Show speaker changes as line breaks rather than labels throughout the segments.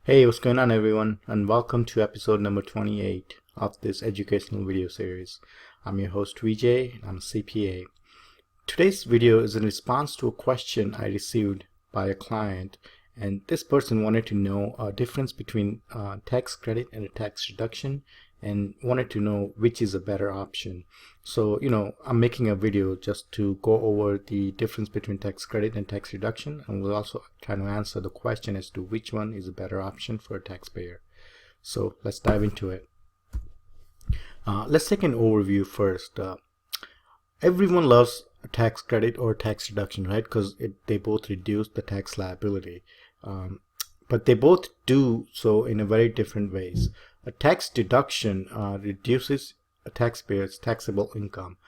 Hey, what's going on everyone, and welcome to episode number 28 of this educational video series. I'm your host Vijay, and I'm a CPA. Today's video is in response to a question I received by a client, and this person wanted to know a difference between tax credit and a tax deduction, and wanted to know which is a better option. So, I'm making a video just to go over the difference between tax credit and tax deduction, and we'll also try to answer the question as to which one is a better option for a taxpayer. So let's dive into it. Let's take an overview first. Everyone loves a tax credit or tax deduction, right? Because they both reduce the tax liability. But they both do so in a very different ways. A tax deduction reduces a taxpayer's taxable income.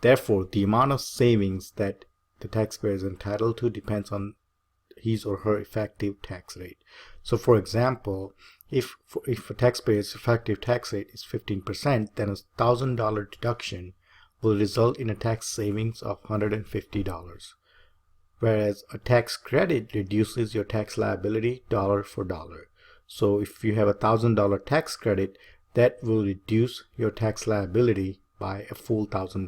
Therefore, the amount of savings that the taxpayer is entitled to depends on his or her effective tax rate. So for example, if a taxpayer's effective tax rate is 15%, then a $1,000 deduction will result in a tax savings of $150. Whereas a tax credit reduces your tax liability dollar for dollar. So if you have a $1,000 tax credit, that will reduce your tax liability by a full $1,000.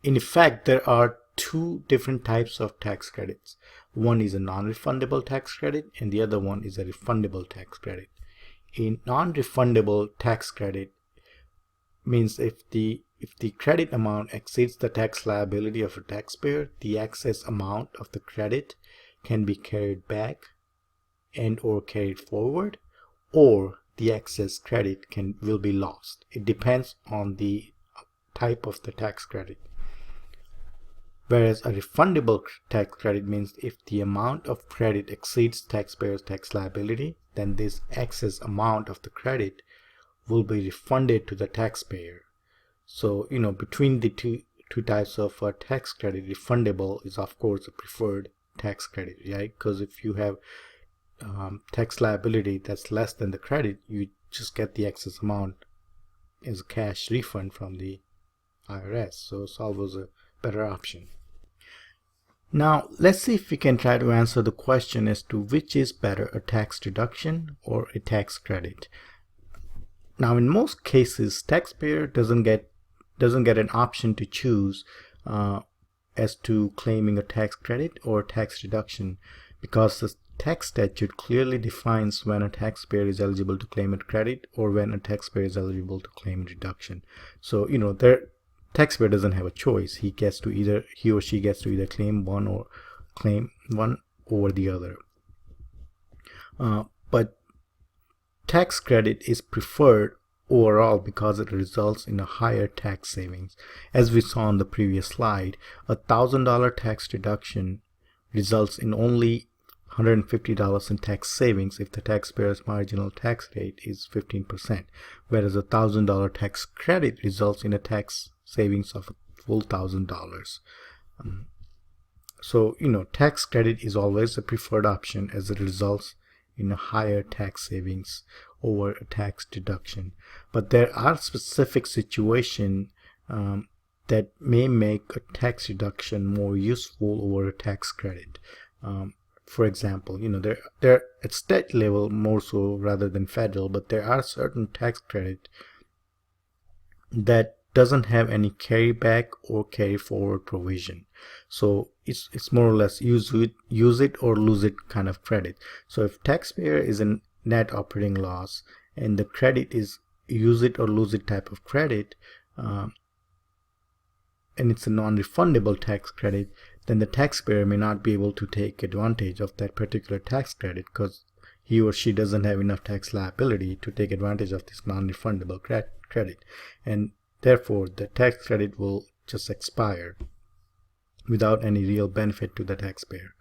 In effect, there are two different types of tax credits. One is a non-refundable tax credit, and the other one is a refundable tax credit. A non-refundable tax credit means if the credit amount exceeds the tax liability of a taxpayer, the excess amount of the credit can be carried back and or carried forward, or the excess credit will be lost. It depends on the type of the tax credit. Whereas a refundable tax credit means if the amount of credit exceeds taxpayer's tax liability, then this excess amount of the credit will be refunded to the taxpayer. So, between the two types of tax credit, refundable is of course a preferred tax credit, right? Because if you have tax liability that's less than the credit, you just get the excess amount as a cash refund from the IRS. So it's always a better option. Now, let's see if we can try to answer the question as to which is better, a tax deduction or a tax credit. Now, in most cases, taxpayer doesn't get an option to choose as to claiming a tax credit or a tax deduction, because the tax statute clearly defines when a taxpayer is eligible to claim a credit or when a taxpayer is eligible to claim a deduction. So, their taxpayer doesn't have a choice. He or she gets to either claim one over the other. But tax credit is preferred overall because it results in a higher tax savings. As we saw on the previous slide, a $1,000 tax deduction results in only $150 in tax savings if the taxpayer's marginal tax rate is 15%, whereas a $1,000 tax credit results in a tax savings of a full $1,000. So, tax credit is always a preferred option as it results in a higher tax savings over a tax deduction. But there are specific situations that may make a tax deduction more useful over a tax credit. For example, they're at state level more so rather than federal, but there are certain tax credit that doesn't have any carryback or carry forward provision. So it's more or less use it or lose it kind of credit. So if taxpayer is in net operating loss and the credit is use it or lose it type of credit, and it's a non-refundable tax credit, then the taxpayer may not be able to take advantage of that particular tax credit because he or she doesn't have enough tax liability to take advantage of this non-refundable credit, and therefore the tax credit will just expire without any real benefit to the taxpayer.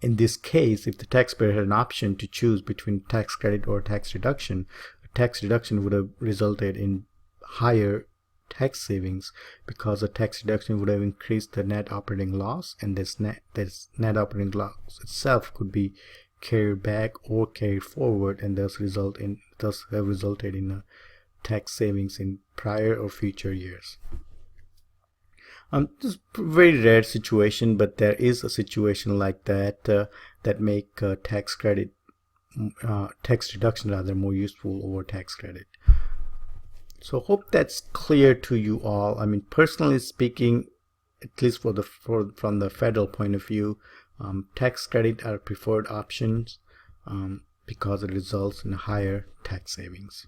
In this case, if the taxpayer had an option to choose between tax credit or tax deduction, a tax deduction would have resulted in higher tax savings because a tax deduction would have increased the net operating loss, and this net operating loss itself could be carried back or carried forward, and thus have resulted in a tax savings in prior or future years. This is a very rare situation, but there is a situation like that that make tax deduction rather more useful over tax credit. So hope that's clear to you all. I mean, personally speaking, at least from the federal point of view, tax credit are preferred options because it results in higher tax savings.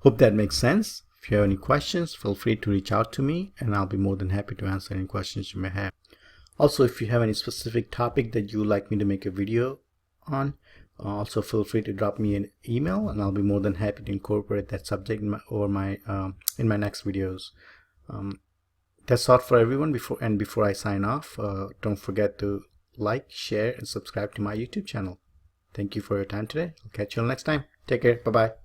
Hope that makes sense. If you have any questions, feel free to reach out to me and I'll be more than happy to answer any questions you may have. Also, if you have any specific topic that you would like me to make a video on, also feel free to drop me an email and I'll be more than happy to incorporate that subject in my next videos. That's all for everyone. Before I sign off, don't forget to like, share, and subscribe to my YouTube channel. Thank you for your time today. I'll catch you all next time. Take care. Bye-bye.